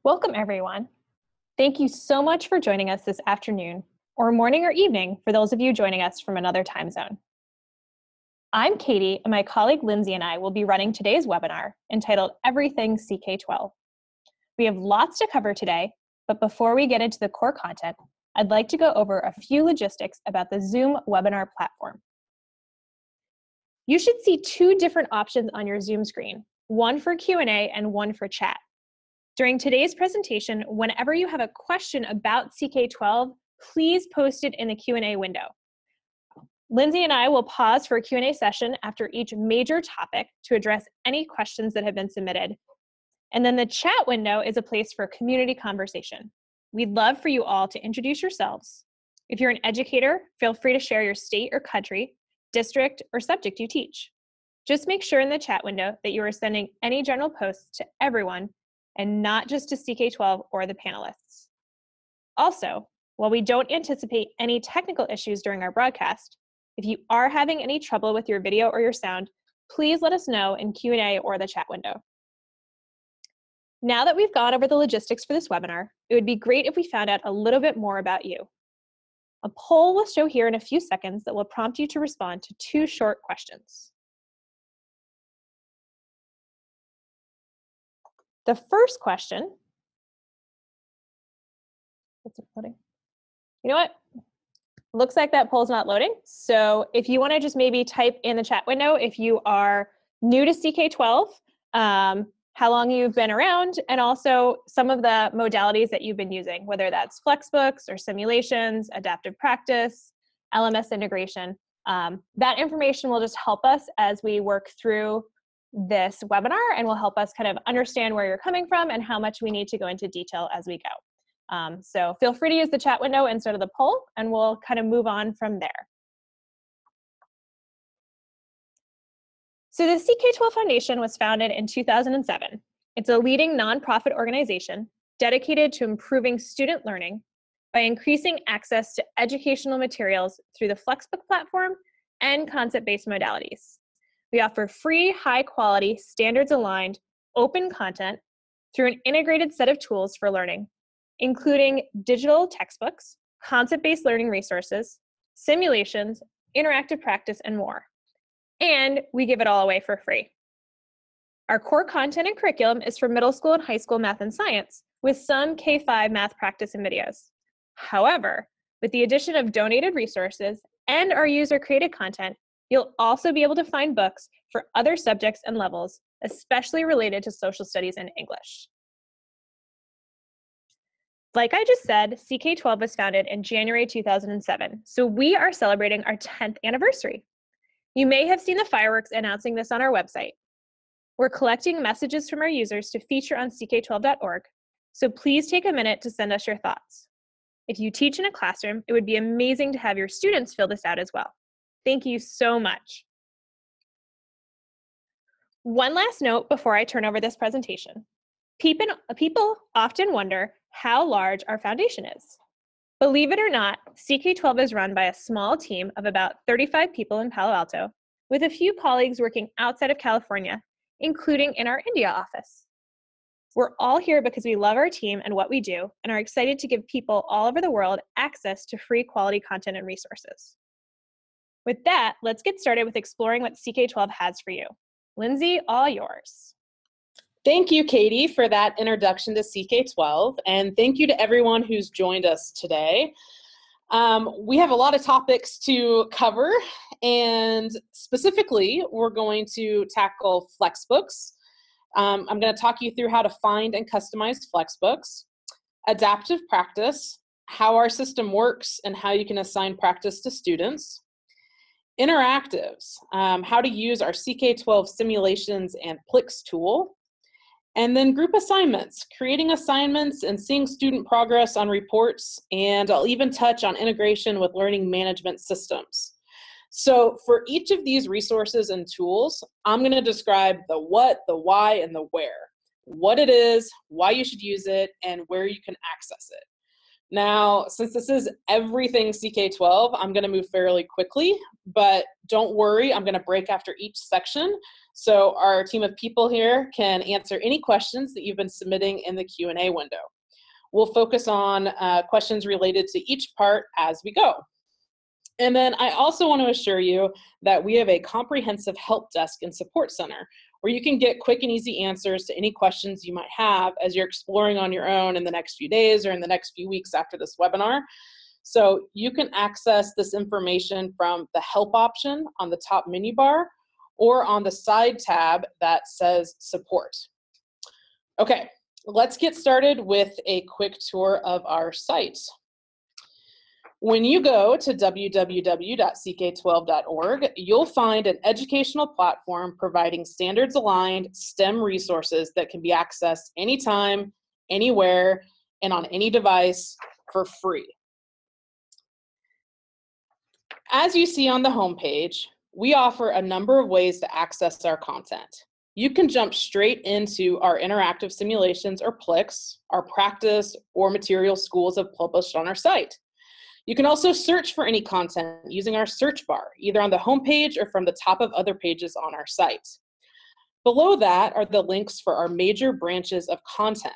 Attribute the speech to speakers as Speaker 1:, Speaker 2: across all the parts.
Speaker 1: Welcome, everyone. Thank you so much for joining us this afternoon, or morning or evening for those of you joining us from another time zone. I'm Katie, and my colleague Lindsay and I will be running today's webinar entitled Everything CK12. We have lots to cover today, but before we get into the core content, I'd like to go over a few logistics about the Zoom webinar platform. You should see two different options on your Zoom screen, one for Q&A and one for chat. During today's presentation, whenever you have a question about CK12, please post it in the Q&A window. Lindsay and I will pause for a Q&A session after each major topic to address any questions that have been submitted. And then the chat window is a place for community conversation. We'd love for you all to introduce yourselves. If you're an educator, feel free to share your state or country, district, or subject you teach. Just make sure in the chat window that you are sending any general posts to everyone and not just to CK12 or the panelists. Also, while we don't anticipate any technical issues during our broadcast, if you are having any trouble with your video or your sound, please let us know in Q&A or the chat window. Now that we've gone over the logistics for this webinar, it would be great if we found out a little bit more about you. A poll will show here in a few seconds that will prompt you to respond to two short questions. The first question, what's it loading? You know what? Looks like that poll's not loading. So if you want to just maybe type in the chat window if you are new to CK12, how long you've been around, and also some of the modalities that you've been using, whether that's FlexBooks or simulations, adaptive practice, LMS integration. That information will just help us as we work through this webinar and will help us kind of understand where you're coming from and how much we need to go into detail as we go. So feel free to use the chat window instead of the poll, and we'll kind of move on from there. So the CK12 Foundation was founded in 2007. It's a leading nonprofit organization dedicated to improving student learning by increasing access to educational materials through the FlexBook platform and concept-based modalities. We offer free, high-quality, standards-aligned, open content through an integrated set of tools for learning, including digital textbooks, concept-based learning resources, simulations, interactive practice, and more. And we give it all away for free. Our core content and curriculum is for middle school and high school math and science, with some K-5 math practice and videos. However, with the addition of donated resources and our user-created content, you'll also be able to find books for other subjects and levels, especially related to social studies and English. Like I just said, CK12 was founded in January 2007, so we are celebrating our 10th anniversary. You may have seen the fireworks announcing this on our website. We're collecting messages from our users to feature on CK12.org, so please take a minute to send us your thoughts. If you teach in a classroom, it would be amazing to have your students fill this out as well. Thank you so much. One last note before I turn over this presentation. People often wonder how large our foundation is. Believe it or not, CK12 is run by a small team of about 35 people in Palo Alto, with a few colleagues working outside of California, including in our India office. We're all here because we love our team and what we do, and are excited to give people all over the world access to free quality content and resources. With that, let's get started with exploring what CK12 has for you. Lindsay, all yours.
Speaker 2: Thank you, Katie, for that introduction to CK12, and thank you to everyone who's joined us today. We have a lot of topics to cover, and specifically, we're going to tackle FlexBooks. I'm going to talk you through how to find and customize FlexBooks, adaptive practice, how our system works and how you can assign practice to students, interactives, how to use our CK12 simulations and Plix tool, and then group assignments, creating assignments and seeing student progress on reports, and I'll even touch on integration with learning management systems. So for each of these resources and tools, I'm going to describe the what, the why, and the where. What it is, why you should use it, and where you can access it. Now, since this is everything CK12, I'm going to move fairly quickly, but don't worry, I'm going to break after each section so our team of people here can answer any questions that you've been submitting in the Q&A window. We'll focus on questions related to each part as we go. And then I also want to assure you that we have a comprehensive help desk and support center where you can get quick and easy answers to any questions you might have as you're exploring on your own in the next few days or in the next few weeks after this webinar. So you can access this information from the help option on the top menu bar or on the side tab that says support. Okay, let's get started with a quick tour of our site. When you go to www.ck12.org, you'll find an educational platform providing standards-aligned STEM resources that can be accessed anytime, anywhere, and on any device for free. As you see on the homepage, we offer a number of ways to access our content. You can jump straight into our interactive simulations or PLIX, our practice or material schools have published on our site. You can also search for any content using our search bar, either on the homepage or from the top of other pages on our site. Below that are the links for our major branches of content.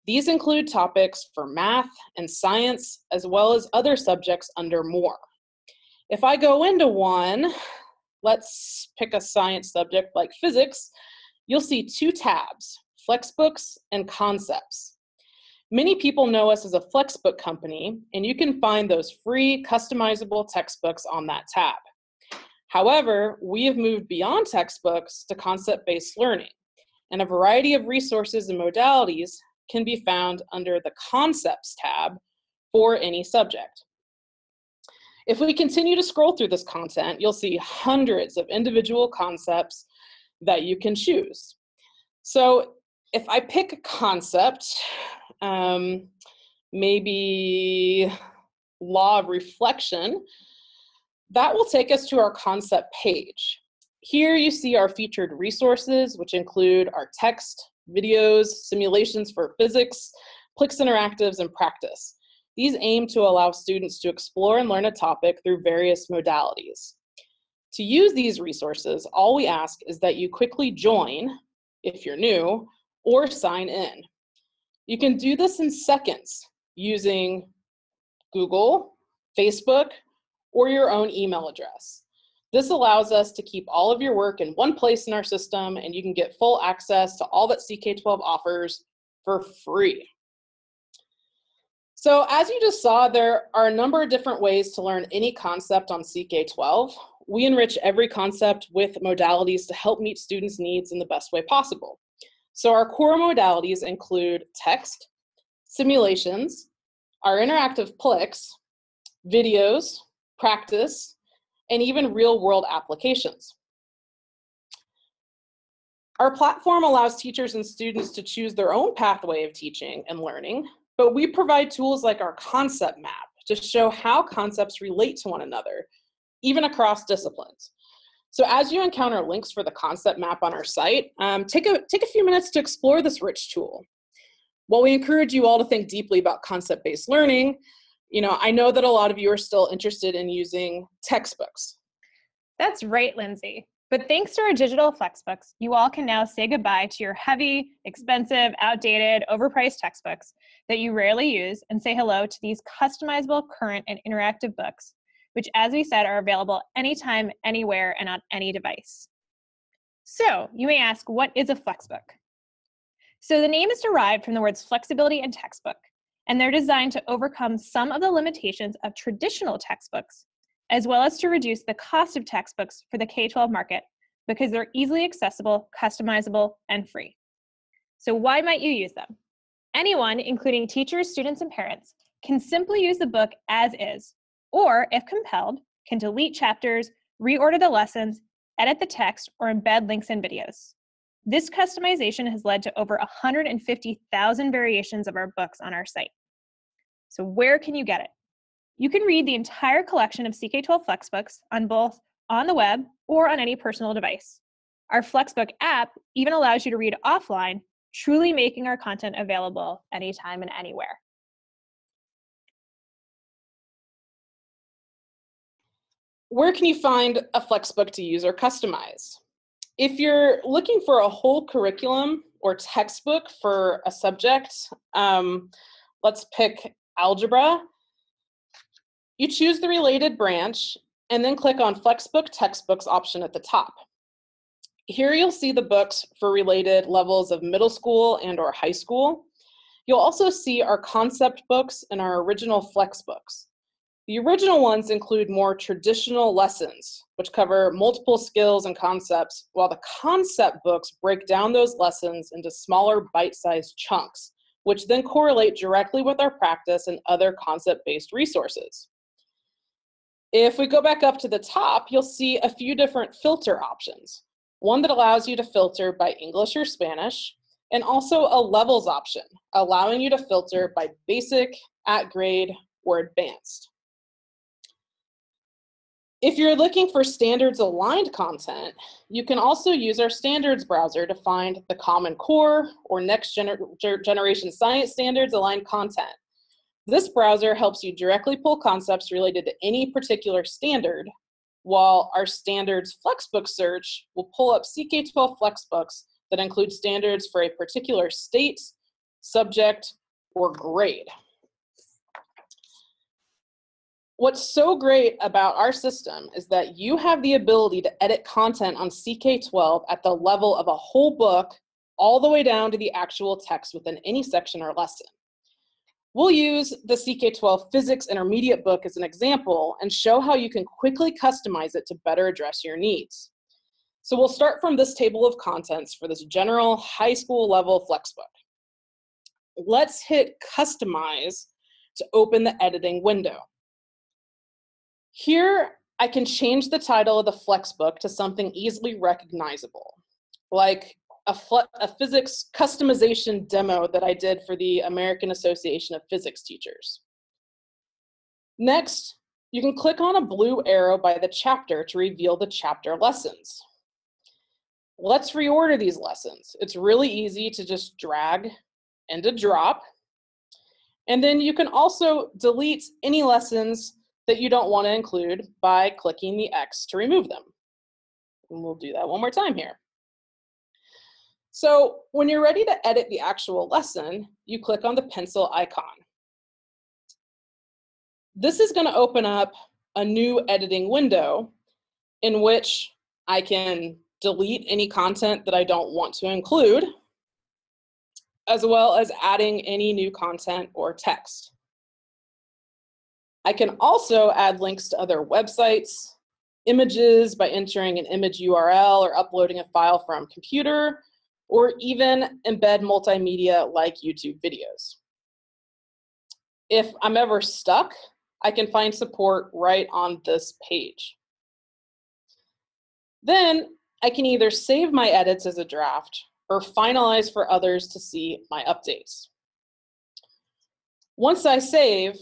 Speaker 2: These include topics for math and science, as well as other subjects under more. If I go into one, let's pick a science subject like physics, you'll see two tabs, FlexBooks and Concepts. Many people know us as a FlexBook company, and you can find those free customizable textbooks on that tab. However, we have moved beyond textbooks to concept-based learning, and a variety of resources and modalities can be found under the Concepts tab for any subject. If we continue to scroll through this content, you'll see hundreds of individual concepts that you can choose. So if I pick a concept, maybe law of reflection, that will take us to our concept page. Here you see our featured resources, which include our text, videos, simulations for physics, PLIX interactives, and practice. These aim to allow students to explore and learn a topic through various modalities. To use these resources, all we ask is that you quickly join, if you're new, or sign in. You can do this in seconds using Google, Facebook, or your own email address. This allows us to keep all of your work in one place in our system, and you can get full access to all that CK12 offers for free. So as you just saw, there are a number of different ways to learn any concept on CK12. We enrich every concept with modalities to help meet students' needs in the best way possible. So our core modalities include text, simulations, our interactive PLIX, videos, practice, and even real-world applications. Our platform allows teachers and students to choose their own pathway of teaching and learning, but we provide tools like our concept map to show how concepts relate to one another, even across disciplines. So as you encounter links for the concept map on our site, take a few minutes to explore this rich tool. While we encourage you all to think deeply about concept-based learning, I know that a lot of you are still interested in using textbooks.
Speaker 1: That's right, Lindsay. But thanks to our digital FlexBooks, you all can now say goodbye to your heavy, expensive, outdated, overpriced textbooks that you rarely use and say hello to these customizable, current, and interactive books, which, as we said, are available anytime, anywhere, and on any device. So you may ask, what is a FlexBook? So the name is derived from the words flexibility and textbook, and they're designed to overcome some of the limitations of traditional textbooks, as well as to reduce the cost of textbooks for the K-12 market because they're easily accessible, customizable, and free. So why might you use them? Anyone, including teachers, students, and parents, can simply use the book as is, or if compelled, can delete chapters, reorder the lessons, edit the text, or embed links and videos. This customization has led to over 150,000 variations of our books on our site. So where can you get it? You can read the entire collection of CK12 FlexBooks on both on the web or on any personal device. Our FlexBook app even allows you to read offline, truly making our content available anytime and anywhere.
Speaker 2: Where can you find a FlexBook to use or customize? If you're looking for a whole curriculum or textbook for a subject, let's pick algebra. You choose the related branch and then click on FlexBook Textbooks option at the top. Here you'll see the books for related levels of middle school and or high school. You'll also see our concept books and our original FlexBooks. The original ones include more traditional lessons, which cover multiple skills and concepts, while the concept books break down those lessons into smaller bite-sized chunks, which then correlate directly with our practice and other concept-based resources. If we go back up to the top, you'll see a few different filter options. One that allows you to filter by English or Spanish, and also a levels option, allowing you to filter by basic, at grade, or advanced. If you're looking for standards aligned content, you can also use our standards browser to find the Common Core or next generation science standards aligned content. This browser helps you directly pull concepts related to any particular standard, while our standards FlexBook search will pull up CK12 FlexBooks that include standards for a particular state, subject, or grade. What's so great about our system is that you have the ability to edit content on CK12 at the level of a whole book, all the way down to the actual text within any section or lesson. We'll use the CK12 Physics Intermediate book as an example and show how you can quickly customize it to better address your needs. So we'll start from this table of contents for this general high school level FlexBook. Let's hit Customize to open the editing window. Here, I can change the title of the FlexBook to something easily recognizable, like a physics customization demo that I did for the American Association of Physics Teachers. Next, you can click on a blue arrow by the chapter to reveal the chapter lessons. Let's reorder these lessons. It's really easy to just drag and to drop. And then you can also delete any lessons that you don't want to include by clicking the X to remove them. And we'll do that one more time here. So when you're ready to edit the actual lesson, you click on the pencil icon. This is going to open up a new editing window in which I can delete any content that I don't want to include, as well as adding any new content or text. I can also add links to other websites, images by entering an image URL or uploading a file from computer, or even embed multimedia like YouTube videos. If I'm ever stuck, I can find support right on this page. Then I can either save my edits as a draft or finalize for others to see my updates. Once I save,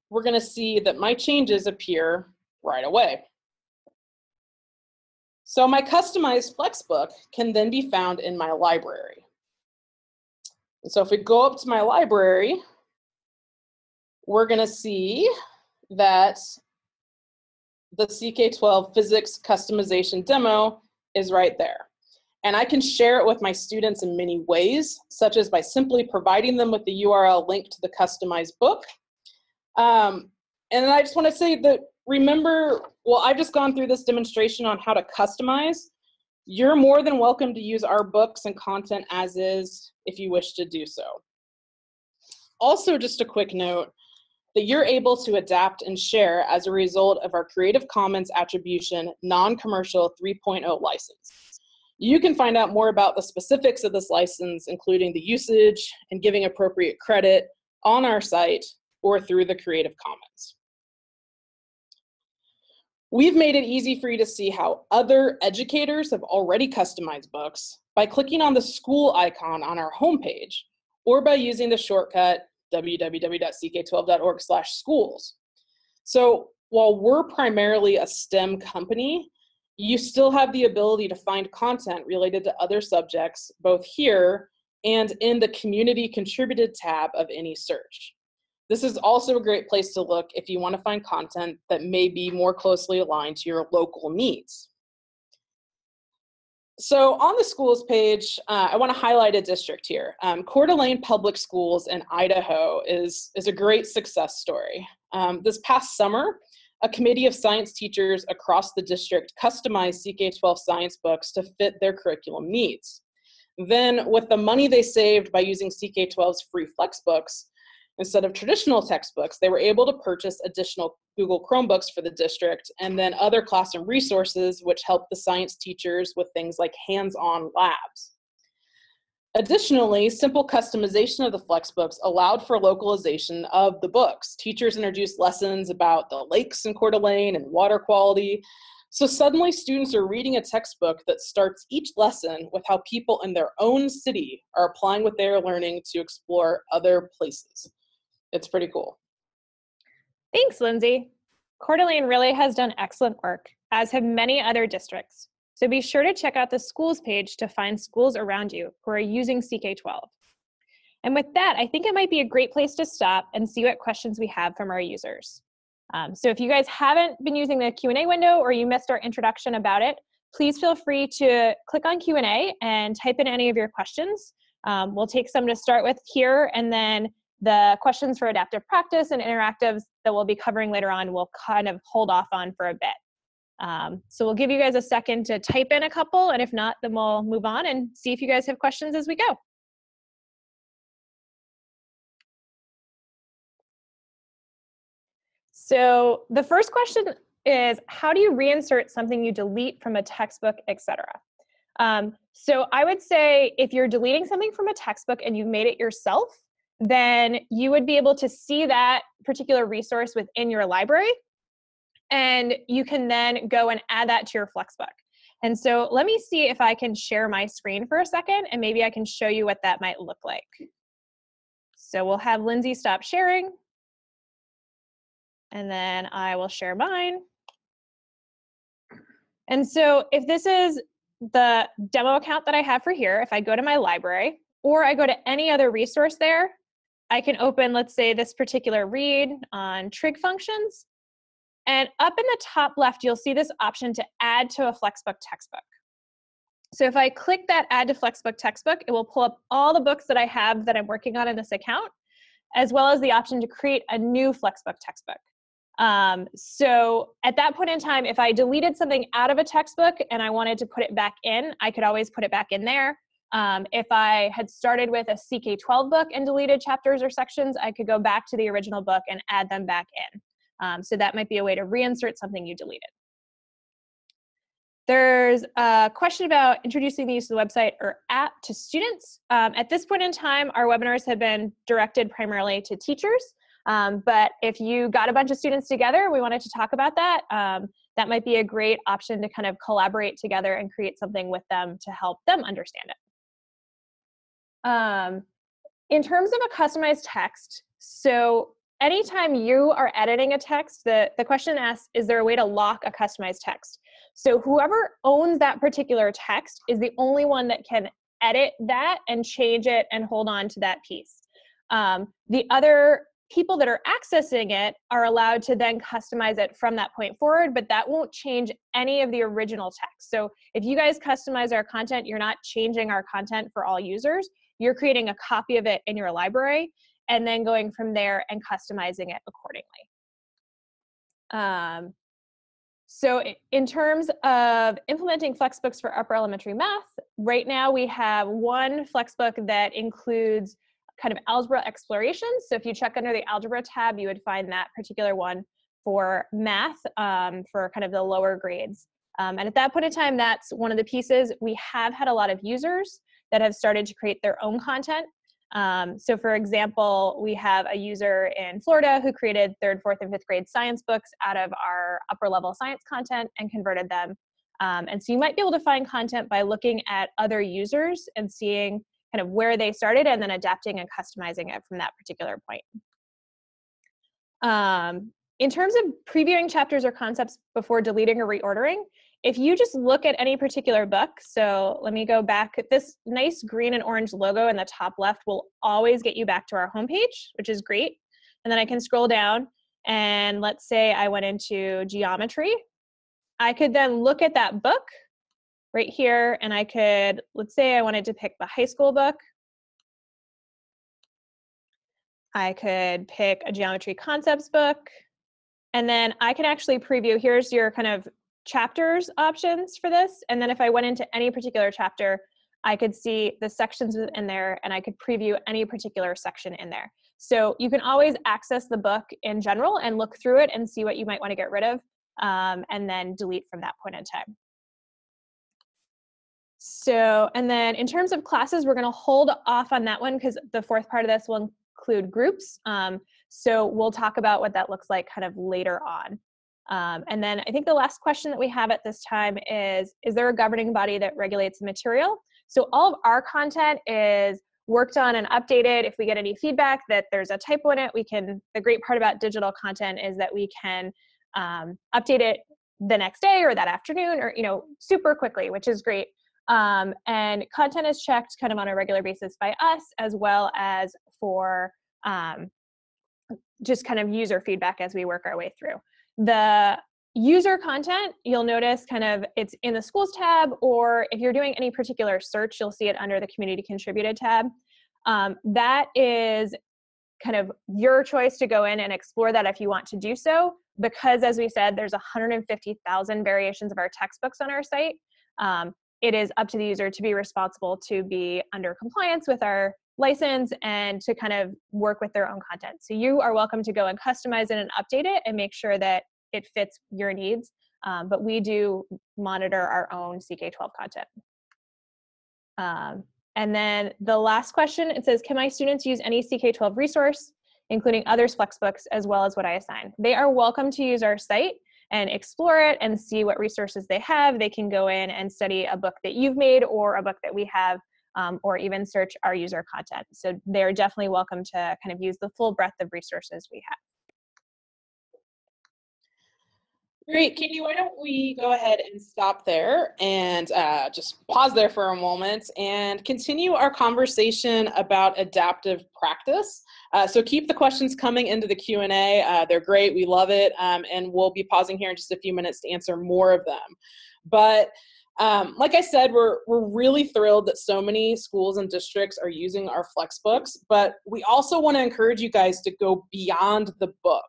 Speaker 2: we're going to see that my changes appear right away. So my customized FlexBook can then be found in my library. And so if we go up to my library, we're going to see that the CK12 Physics Customization Demo is right there. And I can share it with my students in many ways, such as by simply providing them with the URL link to the customized book. And I just want to say that, remember, well, I've just gone through this demonstration on how to customize. You're more than welcome to use our books and content as is if you wish to do so. Also, just a quick note that you're able to adapt and share as a result of our Creative Commons Attribution Non-Commercial 3.0 license. You can find out more about the specifics of this license, including the usage and giving appropriate credit, on our site or through the Creative Commons. We've made it easy for you to see how other educators have already customized books by clicking on the school icon on our homepage or by using the shortcut www.ck12.org/schools. So while we're primarily a STEM company, you still have the ability to find content related to other subjects, both here and in the Community Contributed tab of any search. This is also a great place to look if you want to find content that may be more closely aligned to your local needs. So on the schools page, I want to highlight a district here. Coeur d'Alene Public Schools in Idaho is a great success story. This past summer, a committee of science teachers across the district customized CK12 science books to fit their curriculum needs. Then, with the money they saved by using CK12's free FlexBooks, instead of traditional textbooks, they were able to purchase additional Google Chromebooks for the district and then other classroom resources which help the science teachers with things like hands-on labs. Additionally, simple customization of the FlexBooks allowed for localization of the books. Teachers introduced lessons about the lakes in Coeur d'Alene and water quality. So suddenly students are reading a textbook that starts each lesson with how people in their own city are applying what they are learning to explore other places. It's pretty cool.
Speaker 1: Thanks, Lindsay. Coeur d'Alene really has done excellent work, as have many other districts. So be sure to check out the schools page to find schools around you who are using CK12. And with that, I think it might be a great place to stop and see what questions we have from our users. So if you guys haven't been using the Q&A window or you missed our introduction about it, please feel free to click on Q&A and type in any of your questions. We'll take some to start with here, and then the questions for adaptive practice and interactives that we'll be covering later on we'll kind of hold off on for a bit. So we'll give you guys a second to type in a couple, and if not, then we'll move on and see if you guys have questions as we go. So the first question is, how do you reinsert something you delete from a textbook, etc.? So I would say if you're deleting something from a textbook and you've made it yourself, then you would be able to see that particular resource within your library, and you can then go and add that to your FlexBook. And so let me see if I can share my screen for a second, and maybe I can show you what that might look like. So we'll have Lindsay stop sharing, and then I will share mine. And so if this is the demo account that I have for here, if I go to my library, or I go to any other resource there, I can open, let's say, this particular read on trig functions. And up in the top left, you'll see this option to add to a FlexBook textbook. So if I click that add to FlexBook textbook, it will pull up all the books that I have that I'm working on in this account, as well as the option to create a new FlexBook textbook. So at that point in time, if I deleted something out of a textbook and I wanted to put it back in, I could always put it back in there. If I had started with a CK12 book and deleted chapters or sections, I could go back to the original book and add them back in. So that might be a way to reinsert something you deleted. There's a question about introducing the use of the website or app to students. At this point in time, our webinars have been directed primarily to teachers. But if you got a bunch of students together, we wanted to talk about that. That might be a great option to kind of collaborate together and create something with them to help them understand it. In terms of a customized text, so anytime you are editing a text, the question asks, is there a way to lock a customized text? So whoever owns that particular text is the only one that can edit that and change it and hold on to that piece. The other people that are accessing it are allowed to then customize it from that point forward, but that won't change any of the original text. So if you guys customize our content, you're not changing our content for all users. You're creating a copy of it in your library and then going from there and customizing it accordingly. So in terms of implementing FlexBooks for upper elementary math, right now we have one FlexBook that includes kind of algebra explorations. So if you check under the algebra tab, you would find that particular one for math for kind of the lower grades. And at that point in time, that's one of the pieces. We have had a lot of users that have started to create their own content. So for example, we have a user in Florida who created 3rd, 4th, and 5th grade science books out of our upper level science content and converted them. And so you might be able to find content by looking at other users and seeing kind of where they started and then adapting and customizing it from that particular point. In terms of previewing chapters or concepts before deleting or reordering, if you just look at any particular book, so let me go back, this nice green and orange logo in the top left will always get you back to our homepage, which is great. And then I can scroll down, and let's say I went into geometry. I could then look at that book right here, and I could, let's say I wanted to pick the high school book. I could pick a geometry concepts book, and then I can actually preview. Here's your kind of chapters options for this. And then if I went into any particular chapter, I could see the sections in there, and I could preview any particular section in there. So you can always access the book in general and look through it and see what you might want to get rid of, and then delete from that point in time. So, and then in terms of classes, we're going to hold off on that one because the fourth part of this will include groups. So we'll talk about what that looks like kind of later on. And then I think the last question that we have at this time is there a governing body that regulates the material? So all of our content is worked on and updated. If we get any feedback that there's a typo in it, we can, the great part about digital content is that we can update it the next day or that afternoon, or, you know, super quickly, which is great. And content is checked kind of on a regular basis by us, as well as for just kind of user feedback as we work our way through. The user content, you'll notice kind of it's in the schools tab, or if you're doing any particular search, you'll see it under the community contributed tab. That is kind of your choice to go in and explore that if you want to do so, because as we said, there's 150,000 variations of our textbooks on our site. It is up to the user to be responsible to be under compliance with our license and to kind of work with their own content. So you are welcome to go and customize it and update it and make sure that it fits your needs. But we do monitor our own CK12 content. And then the last question, it says, can my students use any CK12 resource, including others' FlexBooks, as well as what I assign? They are welcome to use our site and explore it and see what resources they have. They can go in and study a book that you've made or a book that we have, or even search our user content. So they're definitely welcome to kind of use the full breadth of resources we have.
Speaker 2: Great, Katie, why don't we go ahead and stop there and just pause there for a moment and continue our conversation about adaptive practice. So keep the questions coming into the Q&A. They're great, we love it, and we'll be pausing here in just a few minutes to answer more of them. But like I said, we're really thrilled that so many schools and districts are using our FlexBooks, but we also want to encourage you guys to go beyond the book.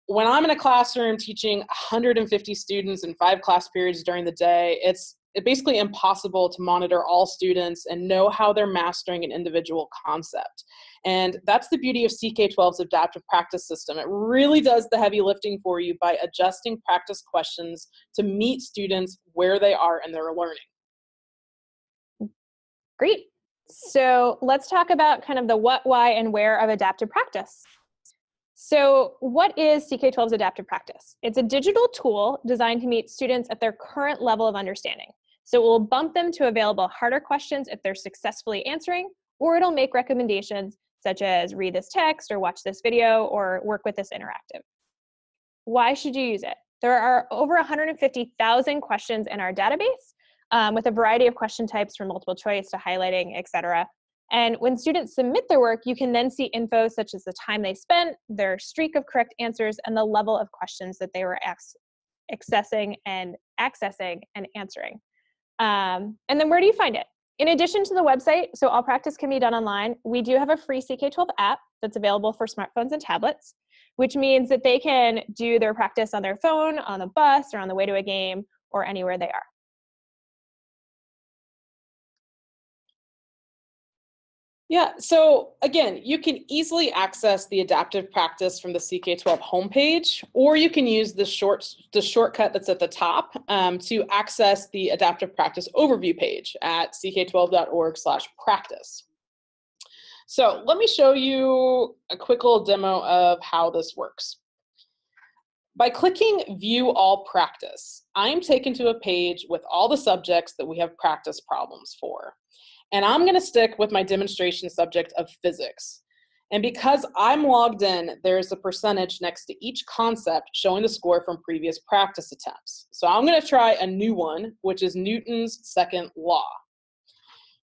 Speaker 2: When I'm in a classroom teaching 150 students in 5 class periods during the day, it's basically impossible to monitor all students and know how they're mastering an individual concept. And that's the beauty of CK12's adaptive practice system. It really does the heavy lifting for you by adjusting practice questions to meet students where they are in their learning.
Speaker 1: Great. So let's talk about kind of the what, why, and where of adaptive practice. So what is CK12's adaptive practice? It's a digital tool designed to meet students at their current level of understanding. So it will bump them to available harder questions if they're successfully answering, or it'll make recommendations such as read this text or watch this video or work with this interactive. Why should you use it? There are over 150,000 questions in our database with a variety of question types from multiple choice to highlighting, etc. And when students submit their work, you can then see info such as the time they spent, their streak of correct answers, and the level of questions that they were accessing and answering. And then where do you find it? In addition to the website, so all practice can be done online, we do have a free CK12 app that's available for smartphones and tablets, which means that they can do their practice on their phone, on the bus, or on the way to a game, or anywhere they are.
Speaker 2: Yeah, so again, you can easily access the adaptive practice from the CK12 homepage, or you can use the shortcut that's at the top to access the adaptive practice overview page at ck12.org/practice. So let me show you a quick little demo of how this works. By clicking View All Practice, I'm taken to a page with all the subjects that we have practice problems for. And I'm going to stick with my demonstration subject of physics. And because I'm logged in, there's a percentage next to each concept showing the score from previous practice attempts. So I'm going to try a new one, which is Newton's second law.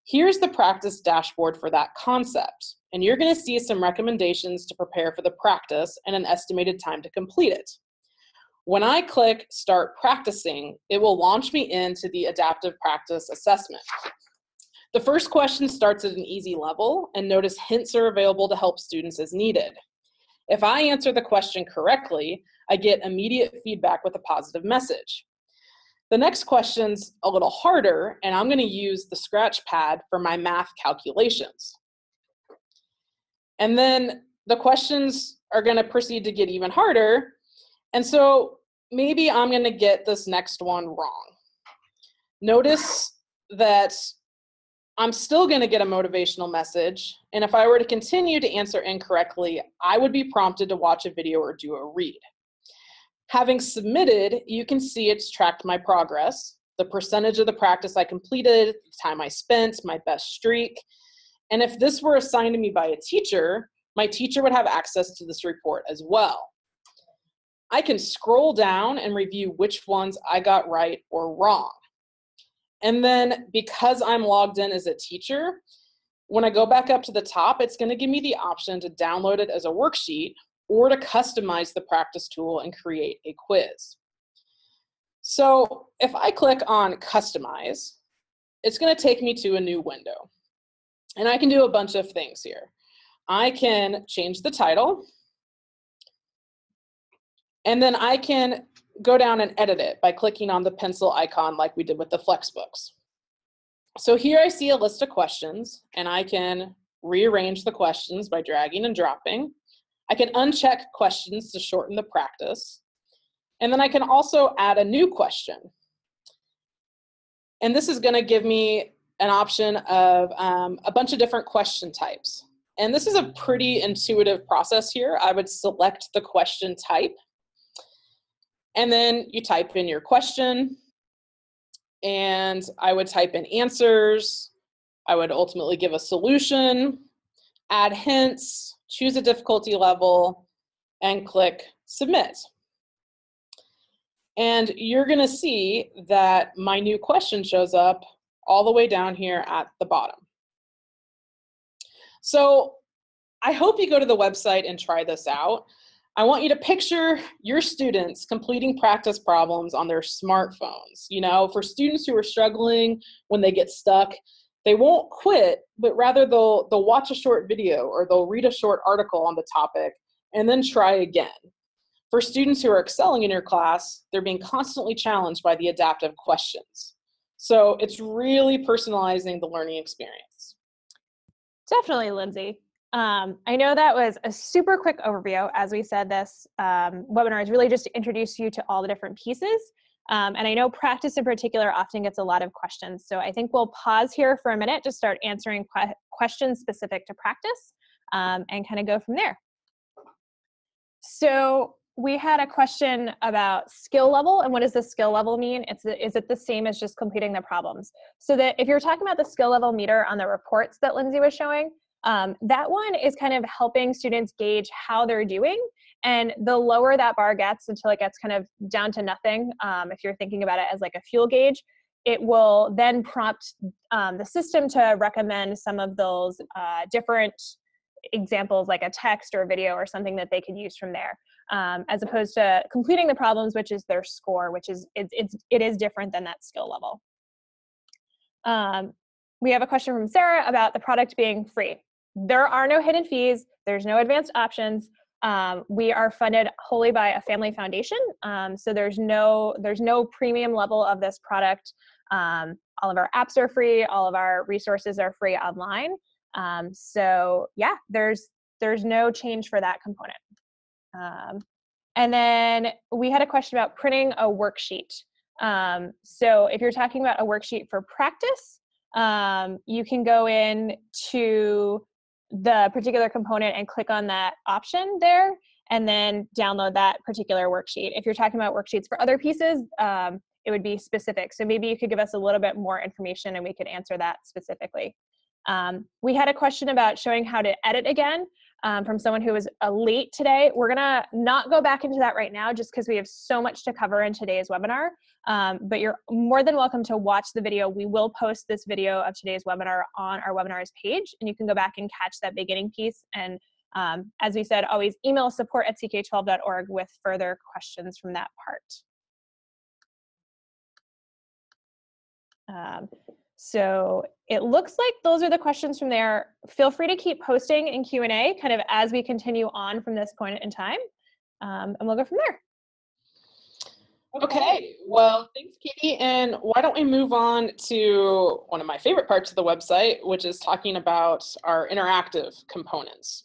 Speaker 2: Here's the practice dashboard for that concept, and you're going to see some recommendations to prepare for the practice and an estimated time to complete it. When I click Start Practicing, it will launch me into the adaptive practice assessment. The first question starts at an easy level, and notice hints are available to help students as needed. If I answer the question correctly, I get immediate feedback with a positive message. The next question's a little harder, and I'm going to use the scratch pad for my math calculations. And then the questions are going to proceed to get even harder, and so maybe I'm going to get this next one wrong. Notice that I'm still going to get a motivational message, and if I were to continue to answer incorrectly, I would be prompted to watch a video or do a read. Having submitted, you can see it's tracked my progress, the percentage of the practice I completed, the time I spent, my best streak, and if this were assigned to me by a teacher, my teacher would have access to this report as well. I can scroll down and review which ones I got right or wrong. And then because I'm logged in as a teacher, when I go back up to the top, it's going to give me the option to download it as a worksheet or to customize the practice tool and create a quiz. So if I click on Customize, it's going to take me to a new window. And I can do a bunch of things here. I can change the title, and then I can go down and edit it by clicking on the pencil icon like we did with the FlexBooks. So here I see a list of questions, and I can rearrange the questions by dragging and dropping. I can uncheck questions to shorten the practice. And then I can also add a new question. And this is going to give me an option of a bunch of different question types. And this is a pretty intuitive process here. I would select the question type, and then you type in your question, and I would type in answers. I would ultimately give a solution, add hints, choose a difficulty level, and click Submit. And you're going to see that my new question shows up all the way down here at the bottom. So I hope you go to the website and try this out. I want you to picture your students completing practice problems on their smartphones. You know, for students who are struggling when they get stuck, they won't quit, but rather they'll watch a short video or they'll read a short article on the topic and then try again. For students who are excelling in your class, they're being constantly challenged by the adaptive questions. So it's really personalizing the learning experience.
Speaker 1: Definitely, Lindsay. I know that was a super quick overview. As we said, this webinar is really just to introduce you to all the different pieces. And I know practice in particular often gets a lot of questions. So I think we'll pause here for a minute to start answering questions specific to practice and kind of go from there. So we had a question about skill level, and what does the skill level mean? Is it the same as just completing the problems? So that if you're talking about the skill level meter on the reports that Lindsay was showing, that one is kind of helping students gauge how they're doing, and the lower that bar gets until it gets kind of down to nothing, if you're thinking about it as like a fuel gauge, it will then prompt the system to recommend some of those different examples, like a text or a video or something that they could use from there, as opposed to completing the problems, which is their score, which is it is different than that skill level. We have a question from Sarah about the product being free. There are no hidden fees. There's no advanced options. We are funded wholly by a family foundation, so there's no premium level of this product. All of our apps are free. All of our resources are free online. So yeah, there's no change for that component. And then we had a question about printing a worksheet. So if you're talking about a worksheet for practice, you can go in to the particular component and click on that option there, and then download that particular worksheet. If you're talking about worksheets for other pieces, it would be specific. So maybe you could give us a little bit more information and we could answer that specifically. We had a question about showing how to edit again. from someone who was late today. We're gonna not go back into that right now just because we have so much to cover in today's webinar, but you're more than welcome to watch the video. We will post this video of today's webinar on our webinars page, and you can go back and catch that beginning piece. And as we said, always email support@ck12.org with further questions from that part. So it looks like those are the questions from there. Feel free to keep posting in Q&A kind of as we continue on from this point in time, and we'll go from there.
Speaker 2: Okay, well, thanks, Katie. And why don't we move on to one of my favorite parts of the website, which is talking about our interactive components.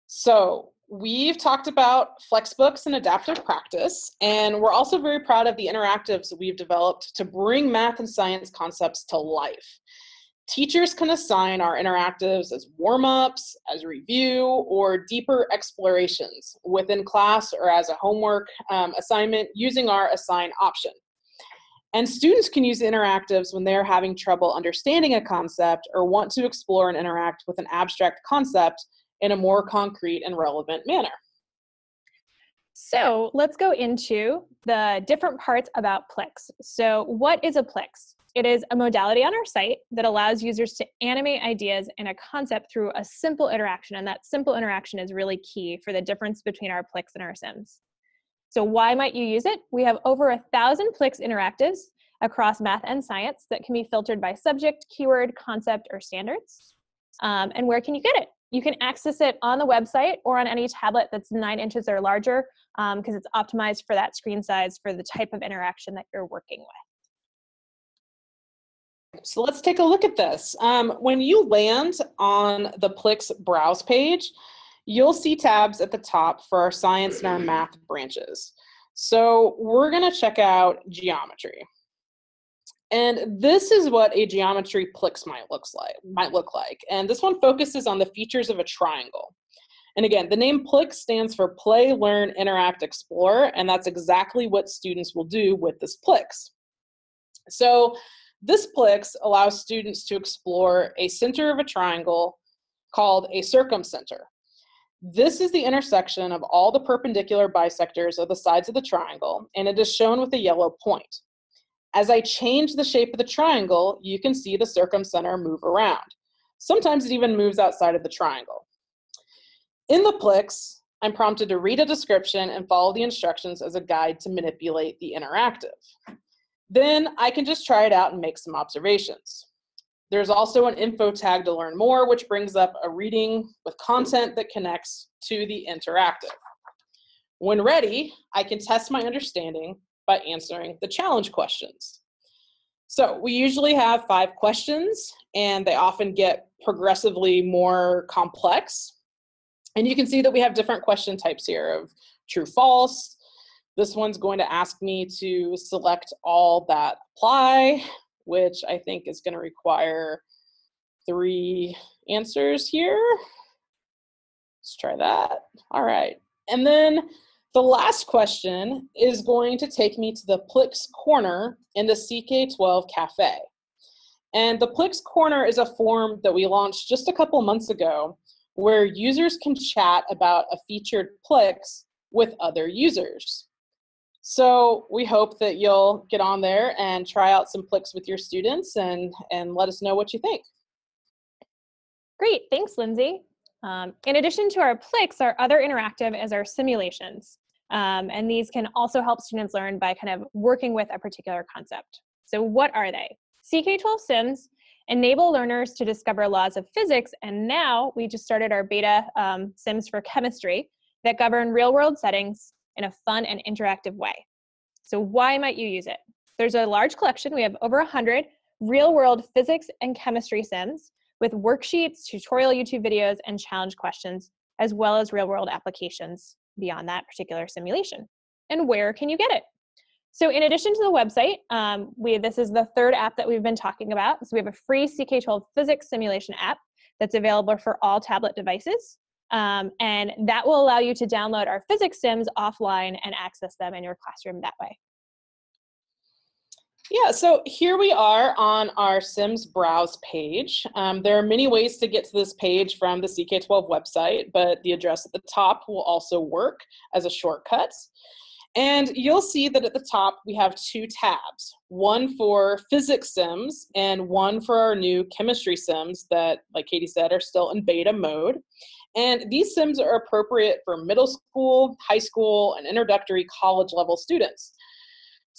Speaker 2: So we've talked about FlexBooks and adaptive practice, and we're also very proud of the interactives we've developed to bring math and science concepts to life. Teachers can assign our interactives as warm-ups, as review, or deeper explorations within class or as a homework assignment using our assign option. And students can use interactives when they're having trouble understanding a concept or want to explore and interact with an abstract concept in a more concrete and relevant manner.
Speaker 1: So let's go into the different parts about Plix. So what is a Plix? It is a modality on our site that allows users to animate ideas in a concept through a simple interaction, and that simple interaction is really key for the difference between our Plix and our Sims. So why might you use it? We have over 1,000 Plix interactives across math and science that can be filtered by subject, keyword, concept, or standards. And where can you get it? You can access it on the website or on any tablet that's 9 inches or larger because it's optimized for that screen size for the type of interaction that you're working with.
Speaker 2: So let's take a look at this. When you land on the Plix browse page, you'll see tabs at the top for our science and our math branches. So we're going to check out geometry. And this is what a geometry Plix might look like. And this one focuses on the features of a triangle. And again, the name Plix stands for Play, Learn, Interact, Explore, and that's exactly what students will do with this Plix. So this Plix allows students to explore a center of a triangle called a circumcenter. This is the intersection of all the perpendicular bisectors of the sides of the triangle, and it is shown with a yellow point. As I change the shape of the triangle, you can see the circumcenter move around. Sometimes it even moves outside of the triangle. In the Plix, I'm prompted to read a description and follow the instructions as a guide to manipulate the interactive. Then I can just try it out and make some observations. There's also an info tag to learn more, which brings up a reading with content that connects to the interactive. When ready, I can test my understanding by answering the challenge questions. So we usually have 5 questions, and they often get progressively more complex. And you can see that we have different question types here of true, false. This one's going to ask me to select all that apply, which I think is going to require 3 answers here. Let's try that. All right. And then the last question is going to take me to the Plix Corner in the CK12 Cafe. And the Plix Corner is a forum that we launched just a couple months ago where users can chat about a featured Plix with other users. So we hope that you'll get on there and try out some Plix with your students and let us know what you think.
Speaker 1: Great, thanks, Lindsay. In addition to our Plix, our other interactive is our simulations. And these can also help students learn by kind of working with a particular concept. So what are they? CK12 Sims enable learners to discover laws of physics, and now we just started our beta Sims for chemistry that govern real-world settings in a fun and interactive way. So why might you use it? There's a large collection. We have over 100 real-world physics and chemistry Sims with worksheets, tutorial YouTube videos, and challenge questions, as well as real-world applications beyond that particular simulation. And where can you get it? So in addition to the website, this is the 3rd app that we've been talking about. So we have a free CK12 physics simulation app that's available for all tablet devices. And that will allow you to download our physics sims offline and access them in your classroom that way.
Speaker 2: Yeah, so here we are on our Sims browse page. There are many ways to get to this page from the CK12 website, but the address at the top will also work as a shortcut. And you'll see that at the top we have two tabs, one for physics sims and one for our new chemistry sims that, like Katie said, are still in beta mode. And these sims are appropriate for middle school, high school, and introductory college level students.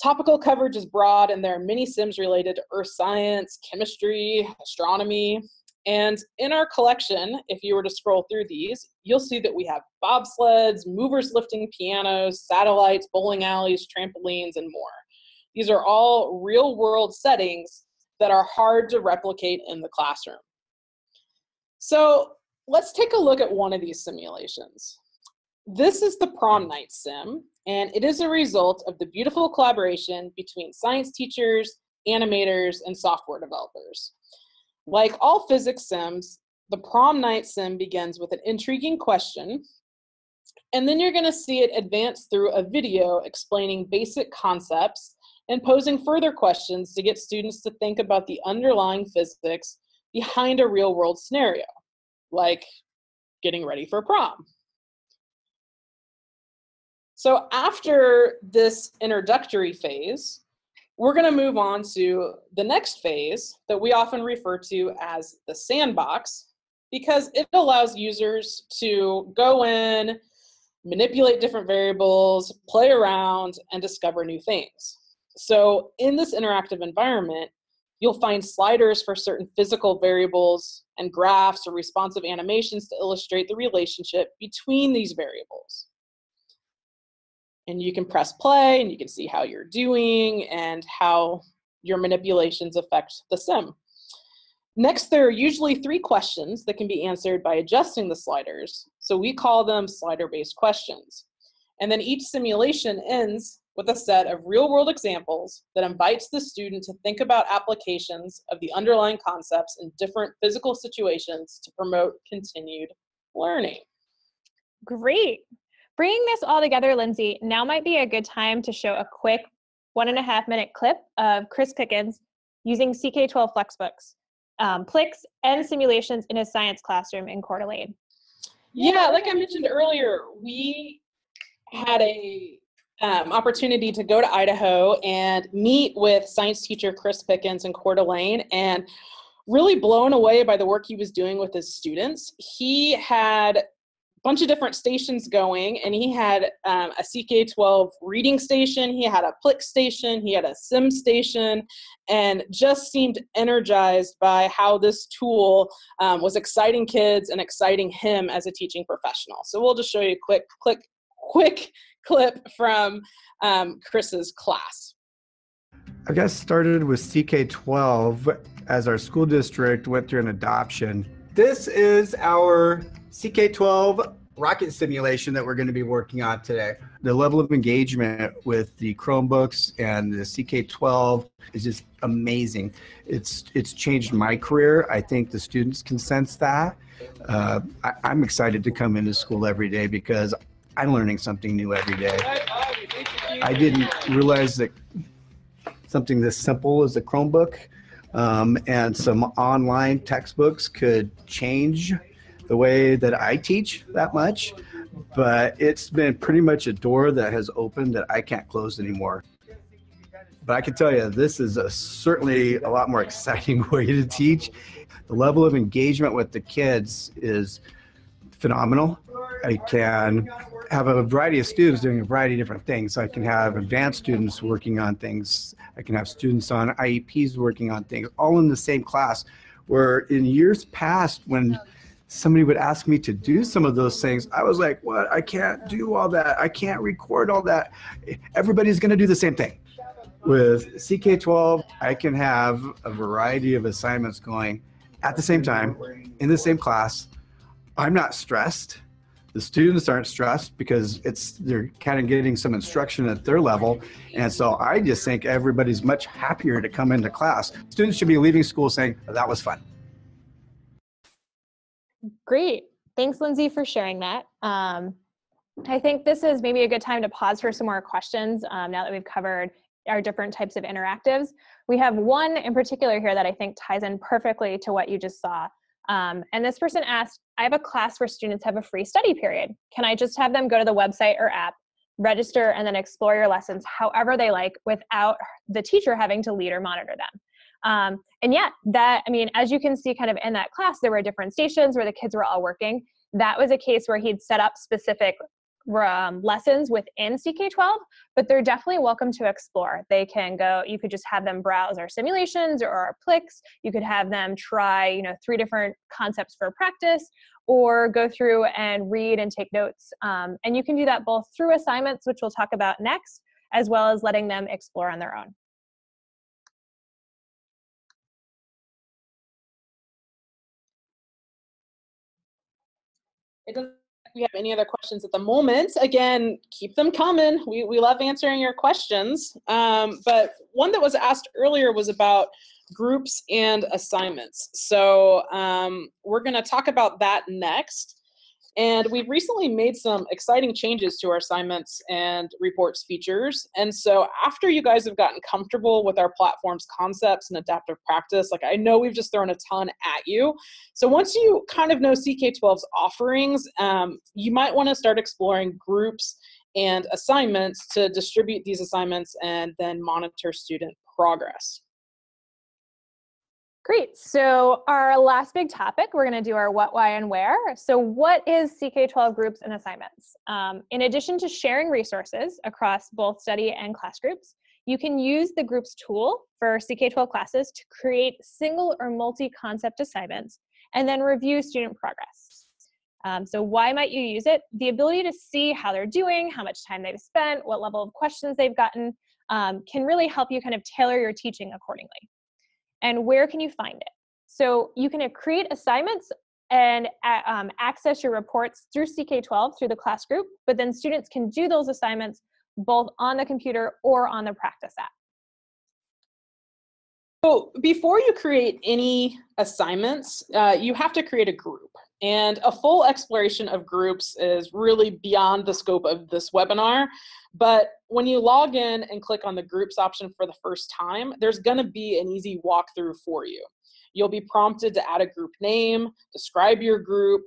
Speaker 2: Topical coverage is broad, and there are many sims related to earth science, chemistry, astronomy. And in our collection, if you were to scroll through these, you'll see that we have bobsleds, movers lifting pianos, satellites, bowling alleys, trampolines, and more. These are all real-world settings that are hard to replicate in the classroom. So let's take a look at one of these simulations. This is the Prom Night Sim, and it is a result of the beautiful collaboration between science teachers, animators, and software developers. Like all physics sims, the Prom Night Sim begins with an intriguing question, and then you're going to see it advance through a video explaining basic concepts and posing further questions to get students to think about the underlying physics behind a real-world scenario, like getting ready for prom. So after this introductory phase, we're going to move on to the next phase that we often refer to as the sandbox, because it allows users to go in, manipulate different variables, play around, and discover new things. So in this interactive environment, you'll find sliders for certain physical variables and graphs or responsive animations to illustrate the relationship between these variables. And you can press play and you can see how you're doing and how your manipulations affect the sim. Next, there are usually 3 questions that can be answered by adjusting the sliders. So we call them slider-based questions. And then each simulation ends with a set of real-world examples that invites the student to think about applications of the underlying concepts in different physical situations to promote continued learning.
Speaker 1: Great. Bringing this all together, Lindsay, now might be a good time to show a quick 1.5-minute clip of Chris Pickens using CK12 FlexBooks, Plix, and simulations in his science classroom in Coeur d'Alene.
Speaker 2: Yeah, like I mentioned earlier, we had a opportunity to go to Idaho and meet with science teacher Chris Pickens in Coeur d'Alene, and really blown away by the work he was doing with his students. He had bunch of different stations going, and he had a CK12 reading station, he had a Plix station, he had a Sim station, and just seemed energized by how this tool was exciting kids and exciting him as a teaching professional. So we'll just show you a quick clip from Chris's class.
Speaker 3: I got started with CK12 as our school district went through an adoption. This is our CK12 rocket simulation that we're going to be working on today. The level of engagement with the Chromebooks and the CK12 is just amazing. It's changed my career. I think the students can sense that. I'm excited to come into school every day because I'm learning something new every day. I didn't realize that something this simple as a Chromebook and some online textbooks could change the way that I teach that much, but it's been pretty much a door that has opened that I can't close anymore. But I can tell you, this is certainly a lot more exciting way to teach. The level of engagement with the kids is phenomenal. I can have a variety of students doing a variety of different things. I can have advanced students working on things. I can have students on IEPs working on things, all in the same class, where in years past when somebody would ask me to do some of those things, I was like, what? I can't do all that. I can't record all that. Everybody's going to do the same thing. With CK12, I can have a variety of assignments going at the same time, in the same class. I'm not stressed. The students aren't stressed because they're kind of getting some instruction at their level. And so I just think everybody's much happier to come into class. Students should be leaving school saying, oh, that was fun.
Speaker 1: Great. Thanks, Lindsay, for sharing that. I think this is maybe a good time to pause for some more questions now that we've covered our different types of interactives. We have one in particular here that I think ties in perfectly to what you just saw. And this person asked, I have a class where students have a free study period. Can I just have them go to the website or app, register, and then explore your lessons however they like without the teacher having to lead or monitor them? And yeah, as you can see kind of in that class, there were different stations where the kids were all working. That was a case where he'd set up specific lessons within CK12, but they're definitely welcome to explore. They can go, you could just have them browse our simulations or our Plix. You could have them try, 3 different concepts for practice, or go through and read and take notes. And you can do that both through assignments, which we'll talk about next, as well as letting them explore on their own.
Speaker 2: It doesn't we have any other questions at the moment. Again, keep them coming. We love answering your questions. But one that was asked earlier was about groups and assignments. So we're going to talk about that next. And we've recently made some exciting changes to our assignments and reports features. And so after you guys have gotten comfortable with our platform's concepts and adaptive practice, like I know we've just thrown a ton at you. So once you kind of know CK12's offerings, you might want to start exploring groups and assignments to distribute these assignments and then monitor student progress.
Speaker 1: Great. So our last big topic, we're going to do our what, why, and where. So what is CK12 groups and assignments? In addition to sharing resources across both study and class groups, you can use the groups tool for CK12 classes to create single or multi-concept assignments and then review student progress. So why might you use it? The ability to see how they're doing, how much time they've spent, what level of questions they've gotten, can really help you kind of tailor your teaching accordingly. And where can you find it? So you can create assignments and access your reports through CK12 through the class group, but then students can do those assignments both on the computer or on the practice app.
Speaker 2: So before you create any assignments, you have to create a group. And a full exploration of groups is really beyond the scope of this webinar. But when you log in and click on the groups option for the first time, there's going to be an easy walkthrough for you. You'll be prompted to add a group name, describe your group,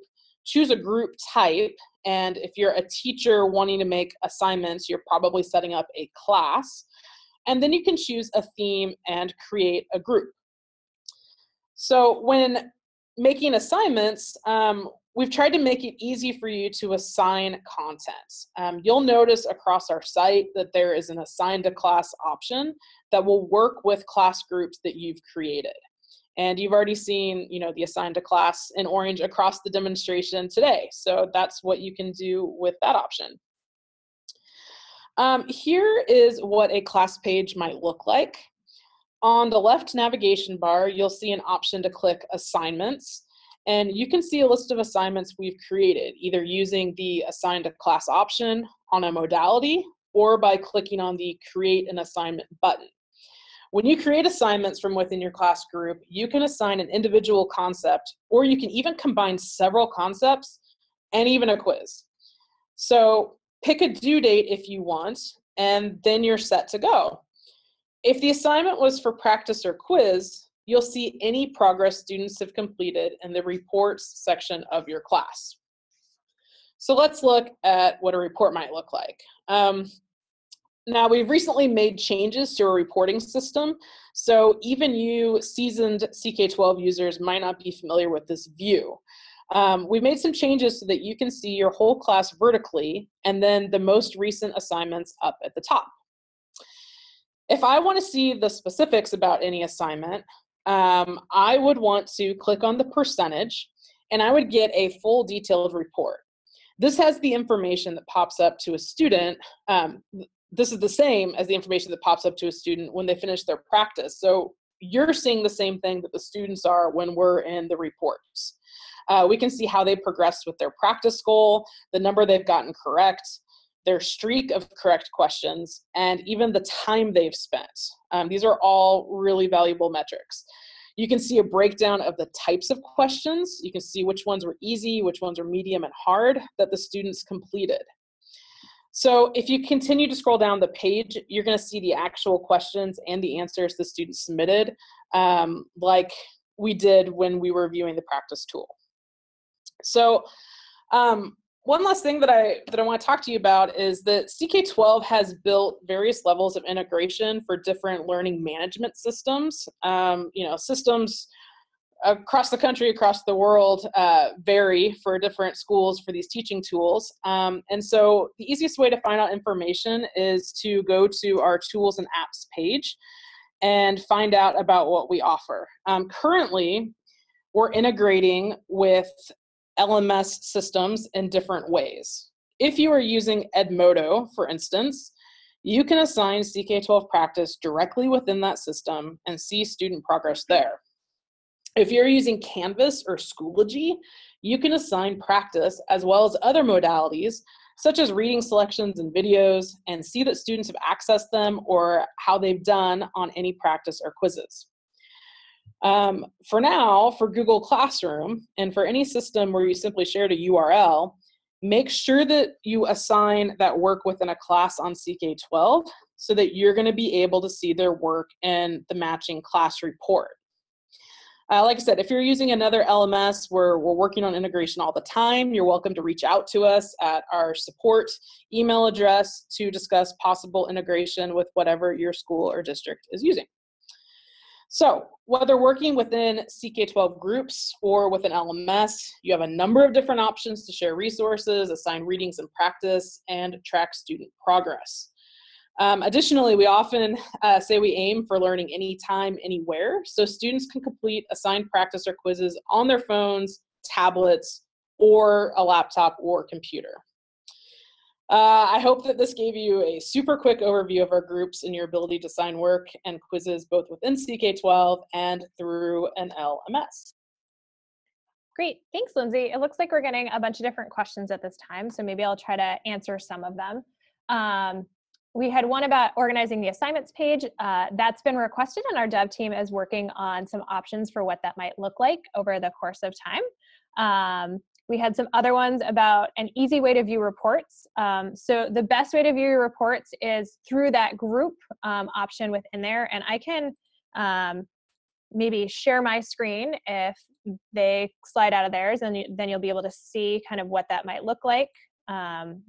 Speaker 2: choose a group type, and if you're a teacher wanting to make assignments, you're probably setting up a class. And then you can choose a theme and create a group. So when making assignments, we've tried to make it easy for you to assign content. You'll notice across our site that there is an assign to class option that will work with class groups that you've created. And you've already seen, the assign to class in orange across the demonstration today. So that's what you can do with that option. Here is what a class page might look like. On the left navigation bar, you'll see an option to click assignments, and you can see a list of assignments we've created, either using the assign to class option on a modality or by clicking on the create an assignment button. When you create assignments from within your class group, you can assign an individual concept, or you can even combine several concepts and even a quiz. So pick a due date if you want, and then you're set to go. If the assignment was for practice or quiz, you'll see any progress students have completed in the reports section of your class. So let's look at what a report might look like. Now, we've recently made changes to our reporting system, so even you seasoned CK12 users might not be familiar with this view. We've made some changes so that you can see your whole class vertically and then the most recent assignments up at the top. If I want to see the specifics about any assignment, I would want to click on the percentage and I would get a full detailed report. This has the information that pops up to a student. This is the same as the information that pops up to a student when they finish their practice. So you're seeing the same thing that the students are when we're in the reports. We can see how they progressed with their practice goal, the number they've gotten correct, their streak of correct questions, and even the time they've spent. These are all really valuable metrics. You can see a breakdown of the types of questions. You can see which ones were easy, which ones were medium and hard that the students completed. So if you continue to scroll down the page, you're going to see the actual questions and the answers the students submitted, like we did when we were viewing the practice tool. So one last thing that I want to talk to you about is that CK12 has built various levels of integration for different learning management systems. Systems across the country, across the world vary for different schools for these teaching tools. And so the easiest way to find out information is to go to our tools and apps page and find out about what we offer. Currently, we're integrating with LMS systems in different ways. If you are using Edmodo, for instance, you can assign CK12 practice directly within that system and see student progress there. If you're using Canvas or Schoology, you can assign practice as well as other modalities, such as reading selections and videos, and see that students have accessed them or how they've done on any practice or quizzes. For now, for Google Classroom, and for any system where you simply shared a URL, make sure that you assign that work within a class on CK12 so that you're going to be able to see their work in the matching class report. Like I said, if you're using another LMS, we're working on integration all the time. You're welcome to reach out to us at our support email address to discuss possible integration with whatever your school or district is using. So whether working within CK12 groups or with an LMS, you have a number of different options to share resources, assign readings and practice, and track student progress. Additionally, we often say we aim for learning anytime, anywhere, so students can complete assigned practice or quizzes on their phones, tablets, or a laptop or computer. I hope that this gave you a super quick overview of our groups and your ability to assign work and quizzes both within CK12 and through an LMS.
Speaker 1: Great, thanks, Lindsay. It looks like we're getting a bunch of different questions at this time, so maybe I'll try to answer some of them. We had one about organizing the assignments page. That's been requested, and our dev team is working on some options for what that might look like over the course of time. We had some other ones about an easy way to view reports. So the best way to view your reports is through that group option within there, and I can maybe share my screen if they slide out of theirs, and then you'll be able to see kind of what that might look like.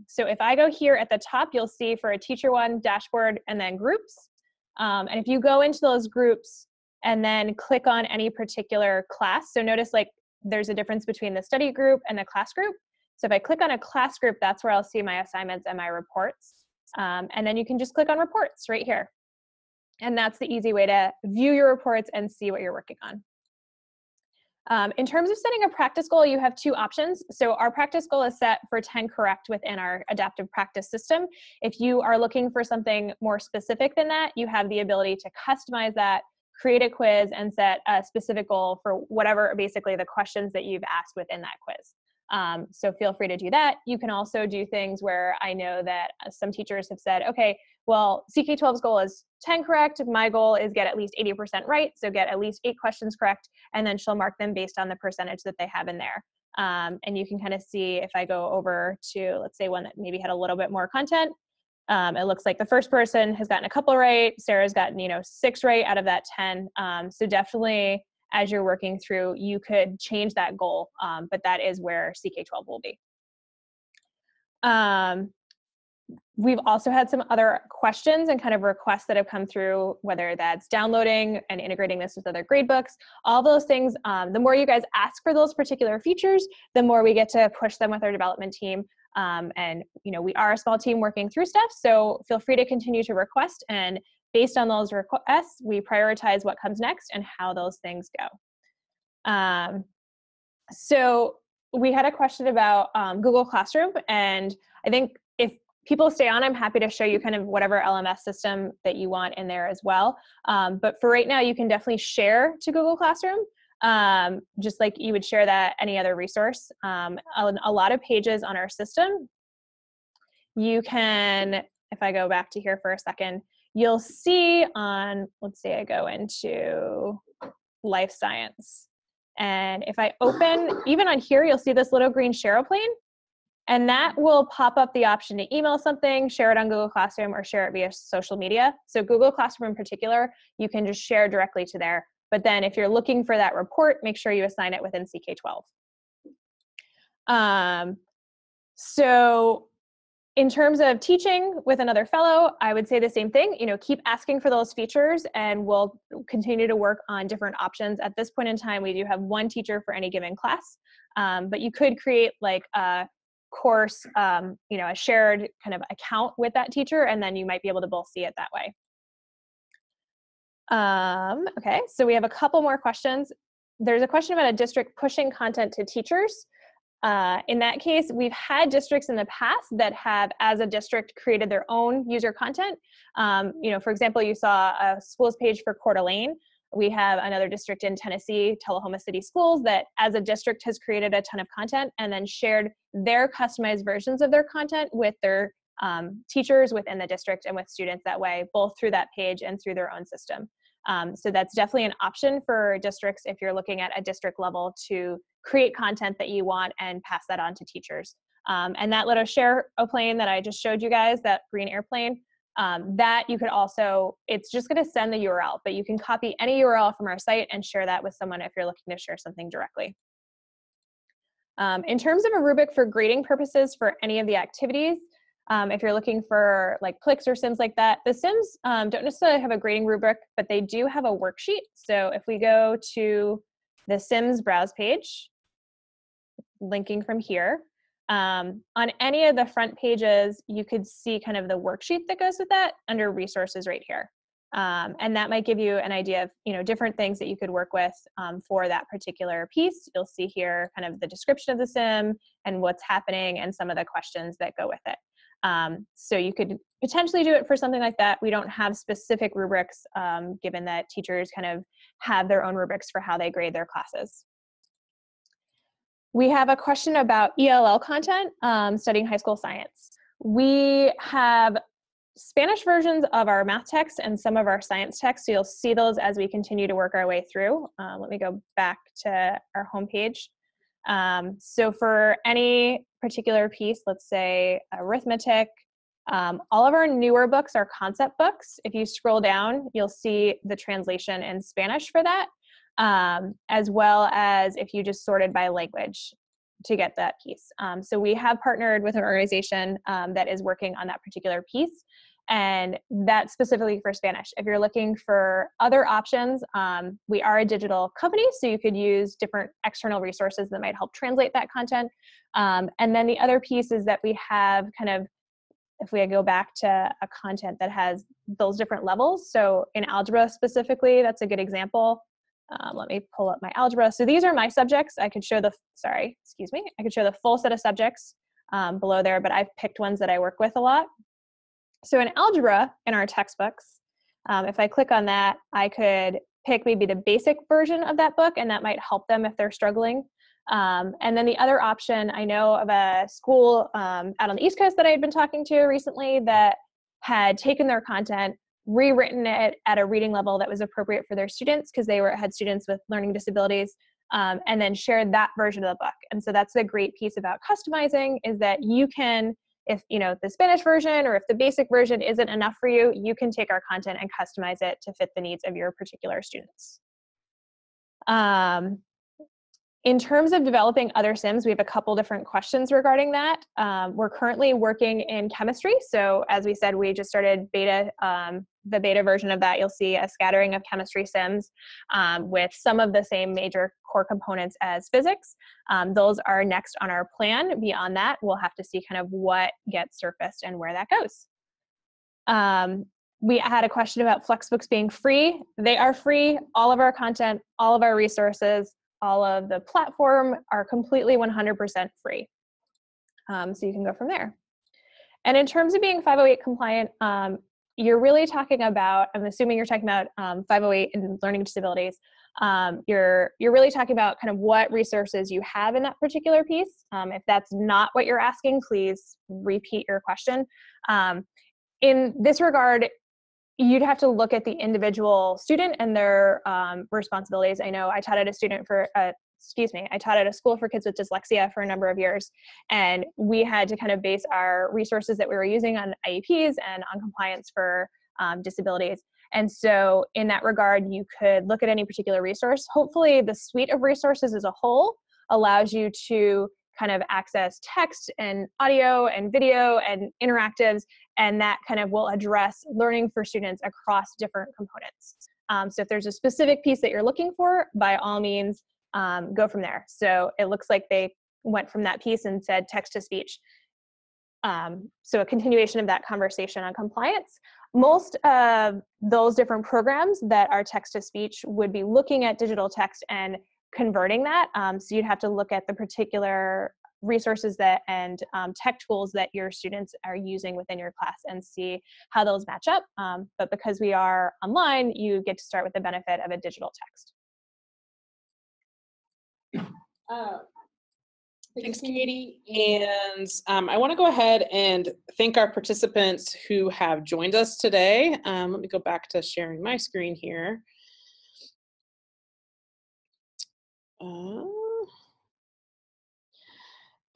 Speaker 1: So if I go here at the top, you'll see for a teacher one, dashboard, and then groups. And if you go into those groups and then click on any particular class, so notice like there's a difference between the study group and the class group. So if I click on a class group, that's where I'll see my assignments and my reports. And then you can just click on reports right here. And that's the easy way to view your reports and see what you're working on. In terms of setting a practice goal, you have two options. So our practice goal is set for 10 correct within our adaptive practice system. If you are looking for something more specific than that, you have the ability to customize that, create a quiz, and set a specific goal for whatever basically the questions that you've asked within that quiz. So feel free to do that. You can also do things where I know that some teachers have said, okay, well, CK12's goal is 10 correct. My goal is get at least 80% right. So get at least 8 questions correct. And then she'll mark them based on the percentage that they have in there. And you can kind of see if I go over to, let's say, one that maybe had a little bit more content. It looks like the first person has gotten a couple right. Sarah's gotten, 6 right out of that 10. So definitely, as you're working through, you could change that goal, but that is where CK12 will be. We've also had some other questions and kind of requests that have come through, whether that's downloading and integrating this with other gradebooks, all those things. The more you guys ask for those particular features, the more we get to push them with our development team. And we are a small team working through stuff, so feel free to continue to request, and based on those requests, we prioritize what comes next and how those things go. So we had a question about Google Classroom, and I think if people stay on, I'm happy to show you kind of whatever LMS system that you want in there as well. But for right now, you can definitely share to Google Classroom, just like you would share that any other resource. On a lot of pages on our system, you can, if I go back to here for a second, you'll see on, let's say I go into life science. And if I open, even on here, you'll see this little green Shareplane. And that will pop up the option to email something, share it on Google Classroom, or share it via social media. So Google Classroom in particular, you can just share directly to there. But then if you're looking for that report, make sure you assign it within CK12. So in terms of teaching with another fellow, I would say the same thing. Keep asking for those features, and we'll continue to work on different options. At this point in time, we do have one teacher for any given class, but you could create like a course, a shared kind of account with that teacher, and then you might be able to both see it that way. Okay, so we have a couple more questions. There's a question about a district pushing content to teachers. In that case, we've had districts in the past that have, as a district, created their own user content. For example, you saw a schools page for Coeur d'Alene. We have another district in Tennessee, Tullahoma City Schools, that as a district has created a ton of content and then shared their customized versions of their content with their teachers within the district and with students that way, both through that page and through their own system. So that's definitely an option for districts if you're looking at a district level to create content that you want and pass that on to teachers. And that little share plane that I just showed you guys, that green airplane, that you could also, it's just going to send the URL, but you can copy any URL from our site and share that with someone if you're looking to share something directly. In terms of a rubric for grading purposes for any of the activities, if you're looking for like Plix or Sims like that, the Sims don't necessarily have a grading rubric, but they do have a worksheet. So if we go to the Sims browse page, linking from here, on any of the front pages, you could see kind of the worksheet that goes with that under resources right here. And that might give you an idea of, different things that you could work with for that particular piece. You'll see here kind of the description of the sim and what's happening and some of the questions that go with it. So you could potentially do it for something like that. We don't have specific rubrics, given that teachers kind of have their own rubrics for how they grade their classes. We have a question about ELL content, studying high school science. We have Spanish versions of our math text and some of our science text, so you'll see those as we continue to work our way through. Let me go back to our homepage. So for any particular piece, let's say arithmetic, all of our newer books are concept books. If you scroll down, you'll see the translation in Spanish for that, as well as if you just sorted by language to get that piece. So we have partnered with an organization that is working on that particular piece, and that's specifically for Spanish. If you're looking for other options, we are a digital company, so you could use different external resources that might help translate that content. And then the other piece is that we have kind of, if we go back to a content that has those different levels. So in algebra specifically, that's a good example. Let me pull up my algebra. So these are my subjects. I could show the, I could show the full set of subjects below there, but I've picked ones that I work with a lot. So in algebra, in our textbooks, if I click on that, I could pick maybe the basic version of that book, and that might help them if they're struggling. And then the other option, I know of a school out on the East Coast that I had been talking to recently that had taken their content, rewritten it at a reading level that was appropriate for their students, because they had students with learning disabilities, and then shared that version of the book. And so that's the great piece about customizing, is that you can, if the Spanish version or if the basic version isn't enough for you, you can take our content and customize it to fit the needs of your particular students. In terms of developing other Sims, we have a couple different questions regarding that. We're currently working in chemistry. So as we said, we just started beta, the beta version of that. You'll see a scattering of chemistry Sims with some of the same major core components as physics. Those are next on our plan. Beyond that, we'll have to see kind of what gets surfaced and where that goes. We had a question about FlexBooks being free. They are free. All of our content, all of our resources, all of the platform are completely 100% free. So you can go from there. And in terms of being 508 compliant, you're really talking about, I'm assuming you're talking about 508 and learning disabilities. You're really talking about kind of what resources you have in that particular piece. If that's not what you're asking, please repeat your question. In this regard, you'd have to look at the individual student and their responsibilities. I know I taught at a student for I taught at a school for kids with dyslexia for a number of years, and we had to kind of base our resources that we were using on IEPs and on compliance for disabilities. And so in that regard, you could look at any particular resource. Hopefully the suite of resources as a whole allows you to kind of access text and audio and video and interactives, and that kind of will address learning for students across different components. So if there's a specific piece that you're looking for, by all means, go from there. So it looks like they went from that piece and said text to speech. So a continuation of that conversation on compliance. Most of those different programs that are text to speech would be looking at digital text and converting that. So you'd have to look at the particular resources that and tech tools that your students are using within your class and see how those match up. But because we are online, you get to start with the benefit of a digital text.
Speaker 2: Thanks, Katie. And I want to go ahead and thank our participants who have joined us today. Let me go back to sharing my screen here.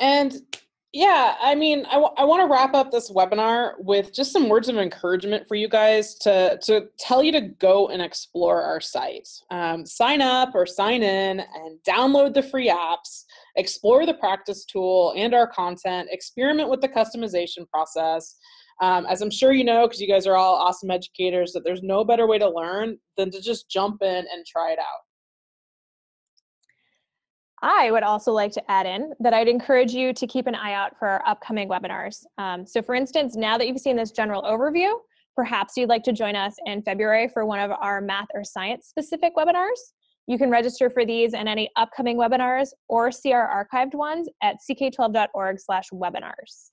Speaker 2: And yeah, I mean, I want to wrap up this webinar with just some words of encouragement for you guys to tell you to go and explore our site. Sign up or sign in and download the free apps, explore the practice tool and our content, experiment with the customization process. As I'm sure you know, because you guys are all awesome educators, that there's no better way to learn than to just jump in and try it out.
Speaker 1: I would also like to add in that I'd encourage you to keep an eye out for our upcoming webinars. So for instance, now that you've seen this general overview, perhaps you'd like to join us in February for one of our math or science specific webinars. You can register for these and any upcoming webinars or see our archived ones at ck12.org/webinars.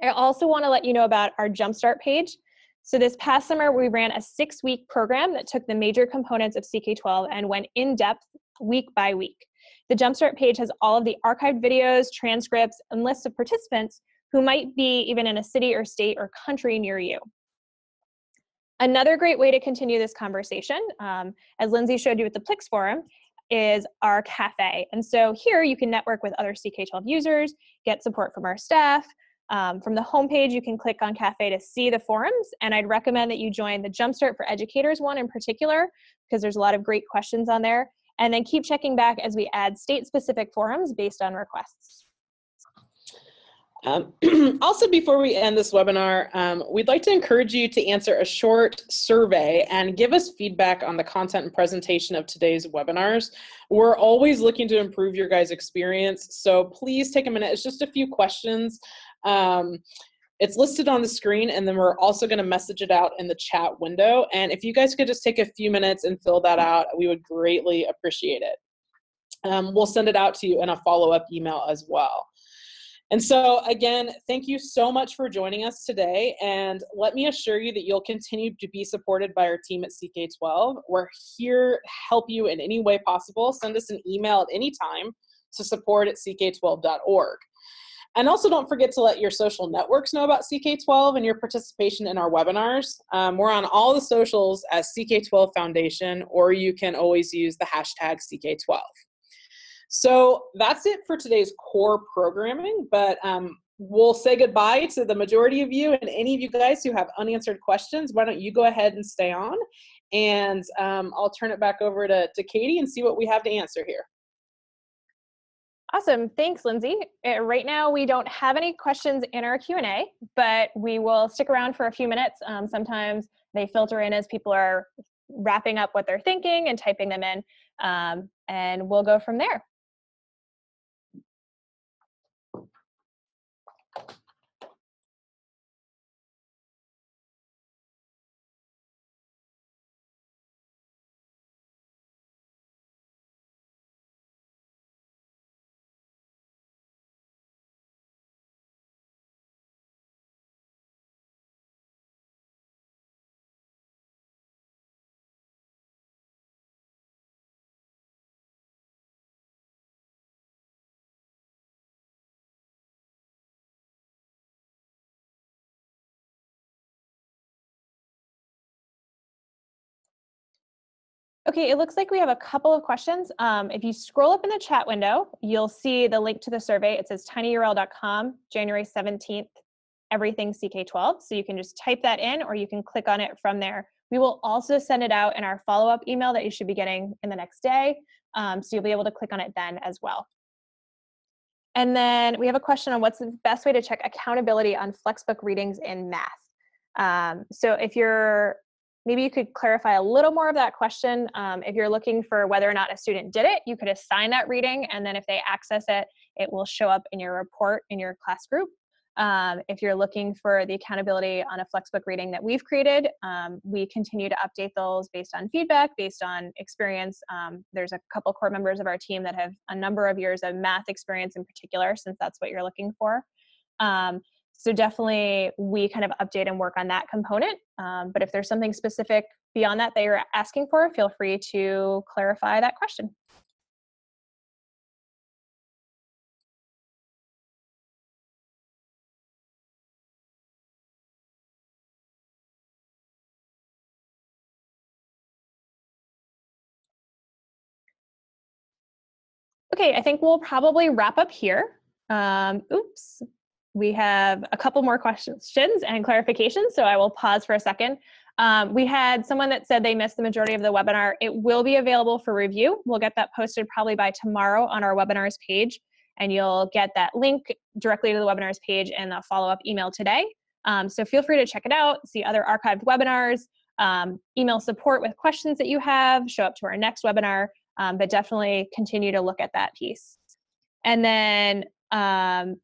Speaker 1: I also want to let you know about our Jumpstart page. So this past summer, we ran a 6-week program that took the major components of CK12 and went in depth week by week. The Jumpstart page has all of the archived videos, transcripts, and lists of participants who might be even in a city or state or country near you. Another great way to continue this conversation, as Lindsay showed you at the Plix forum, is our cafe. And so here you can network with other CK12 users, get support from our staff. From the homepage, you can click on cafe to see the forums, and I'd recommend that you join the Jumpstart for Educators one in particular, because there's a lot of great questions on there. And then keep checking back as we add state-specific forums based on requests.
Speaker 2: Also, before we end this webinar, we'd like to encourage you to answer a short survey and give us feedback on the content and presentation of today's webinars. We're always looking to improve your guys' experience, so please take a minute. It's just a few questions. It's listed on the screen, and then we're also going to message it out in the chat window. And if you guys could just take a few minutes and fill that out, we would greatly appreciate it. We'll send it out to you in a follow-up email as well. And so again, thank you so much for joining us today. And let me assure you that you'll continue to be supported by our team at CK12. We're here to help you in any way possible. Send us an email at any time to support@ck12.org. And also don't forget to let your social networks know about CK12 and your participation in our webinars. We're on all the socials as CK12 Foundation, or you can always use the hashtag CK12. So that's it for today's core programming, but we'll say goodbye to the majority of you, and any of you guys who have unanswered questions, why don't you go ahead and stay on, and I'll turn it back over to Katie and see what we have to answer here.
Speaker 1: Awesome. Thanks, Lindsay. Right now, we don't have any questions in our Q&A, but we will stick around for a few minutes. Sometimes they filter in as people are wrapping up what they're thinking and typing them in, and we'll go from there. Okay, it looks like we have a couple of questions. If you scroll up in the chat window, you'll see the link to the survey. It says tinyurl.com, January 17th, everything CK12. So you can just type that in or you can click on it from there. We will also send it out in our follow-up email that you should be getting in the next day. So you'll be able to click on it then as well. And then we have a question on what's the best way to check accountability on FlexBook readings in math. So if you're, maybe you could clarify a little more of that question. If you're looking for whether or not a student did it, you could assign that reading, and then if they access it, it will show up in your report in your class group. If you're looking for the accountability on a FlexBook reading that we've created, we continue to update those based on feedback, based on experience. There's a couple core members of our team that have a number of years of math experience in particular, since that's what you're looking for. So definitely we kind of update and work on that component. But if there's something specific beyond that that you're asking for, feel free to clarify that question. Okay, I think we'll probably wrap up here. Oops, we have a couple more questions and clarifications, so I will pause for a second. We had someone that said they missed the majority of the webinar. It will be available for review. We'll get that posted probably by tomorrow on our webinars page, and you'll get that link directly to the webinars page and a follow-up email today. So feel free to check it out, see other archived webinars, email support with questions that you have, show up to our next webinar. But definitely continue to look at that piece. And then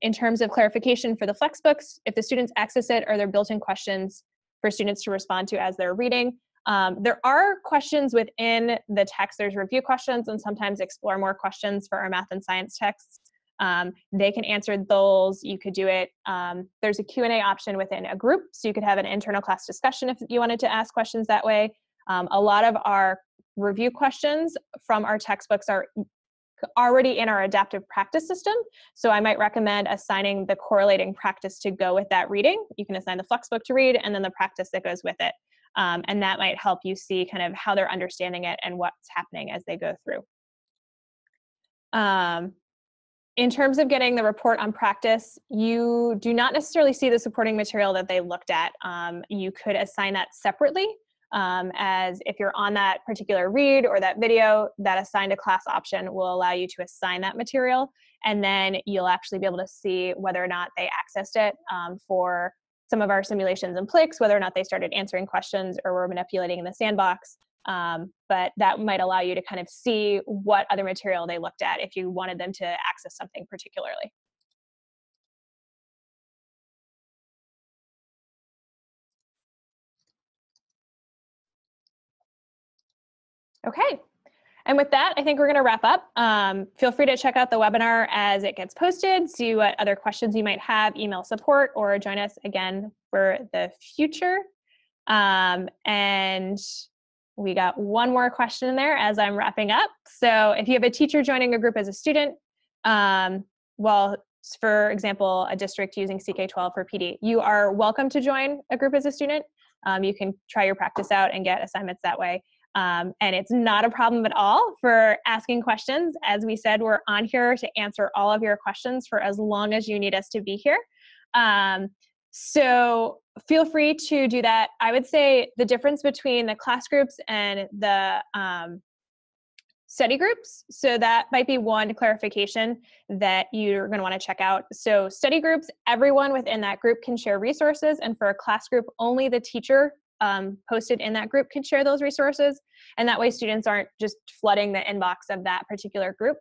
Speaker 1: in terms of clarification for the FlexBooks, if the students access it, are there built-in questions for students to respond to as they're reading? There are questions within the text. There's review questions and sometimes explore more questions for our math and science texts. They can answer those. You could do it. There's a Q&A option within a group, so you could have an internal class discussion if you wanted to ask questions that way. A lot of our review questions from our textbooks are already in our adaptive practice system. So I might recommend assigning the correlating practice to go with that reading. You can assign the FlexBook to read and then the practice that goes with it. And that might help you see kind of how they're understanding it and what's happening as they go through. In terms of getting the report on practice, you do not necessarily see the supporting material that they looked at. You could assign that separately. As if you're on that particular read or that video, that assigned a class option will allow you to assign that material, and then you'll actually be able to see whether or not they accessed it for some of our simulations and Plix, whether or not they started answering questions or were manipulating in the sandbox. But that might allow you to kind of see what other material they looked at if you wanted them to access something particularly. Okay, and with that, I think we're going to wrap up. Feel free to check out the webinar as it gets posted, see what other questions you might have, email support, or join us again for the future. And we got one more question in there as I'm wrapping up. So if you have a teacher joining a group as a student, well, for example, a district using CK12 for PD, you are welcome to join a group as a student. You can try your practice out and get assignments that way. And it's not a problem at all for asking questions. As we said, we're on here to answer all of your questions for as long as you need us to be here. So feel free to do that. I would say the difference between the class groups and the study groups, so that might be one clarification that you're going to want to check out. So study groups, everyone within that group can share resources, and for a class group, only the teacher posted in that group can share those resources, and that way students aren't just flooding the inbox of that particular group.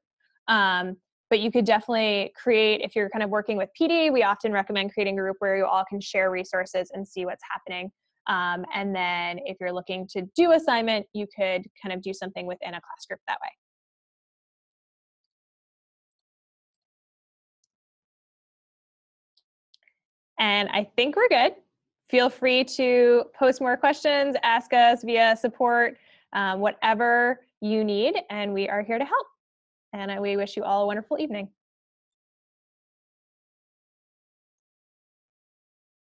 Speaker 1: But you could definitely create, if you're kind of working with PD, we often recommend creating a group where you all can share resources and see what's happening. And then if you're looking to do assignment, you could kind of do something within a class group that way. And I think we're good. Feel free to post more questions, ask us via support, whatever you need, and we are here to help. And we wish you all a wonderful evening.